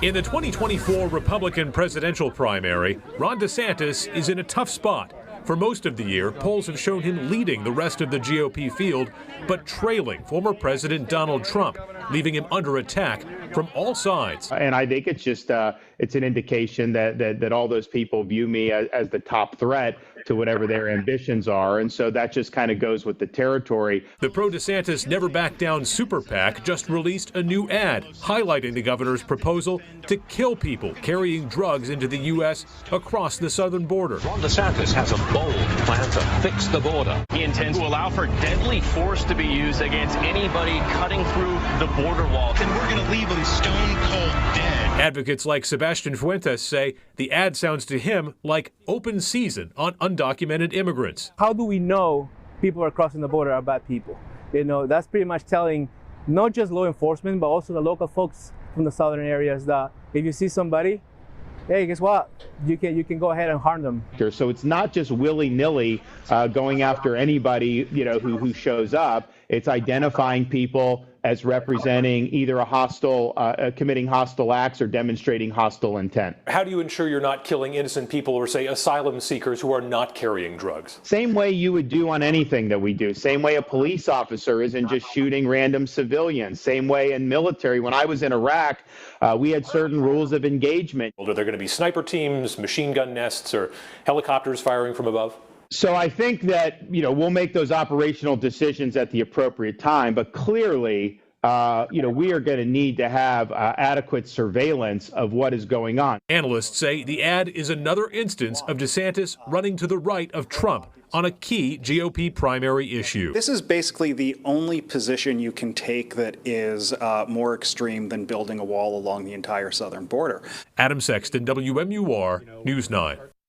In the 2024 Republican presidential primary, Ron DeSantis is in a tough spot. For most of the year, polls have shown him leading the rest of the GOP field, but trailing former President Donald Trump, leaving him under attack from all sides. And I think it's just it's an indication that all those people view me as the top threat to whatever their ambitions are. And so that just kind of goes with the territory. The pro-DeSantis Never Back Down super PAC just released a new ad highlighting the governor's proposal to kill people carrying drugs into the U.S. across the southern border. Ron DeSantis has a bold plan to fix the border. He intends to allow for deadly force to be used against anybody cutting through the border wall. And we're going to leave them stone cold dead. Advocates like Sebastian Fuentes say the ad sounds to him like open season on undocumented immigrants. How do we know people are crossing the border are bad people? You know, that's pretty much telling not just law enforcement, but also the local folks from the southern areas that if you see somebody, hey, guess what? You can go ahead and harm them. So it's not just willy-nilly going after anybody, who shows up. It's identifying people as representing either a hostile, committing hostile acts or demonstrating hostile intent. How do you ensure you're not killing innocent people or, say, asylum seekers who are not carrying drugs? Same way you would do on anything that we do. Same way a police officer isn't just shooting random civilians. Same way in military. When I was in Iraq, we had certain rules of engagement. Are there going to be sniper teams, machine gun nests, or helicopters firing from above? So I think that, we'll make those operational decisions at the appropriate time, but clearly, we are going to need to have adequate surveillance of what is going on. Analysts say the ad is another instance of DeSantis running to the right of Trump on a key GOP primary issue. This is basically the only position you can take that is more extreme than building a wall along the entire southern border. Adam Sexton, WMUR News 9.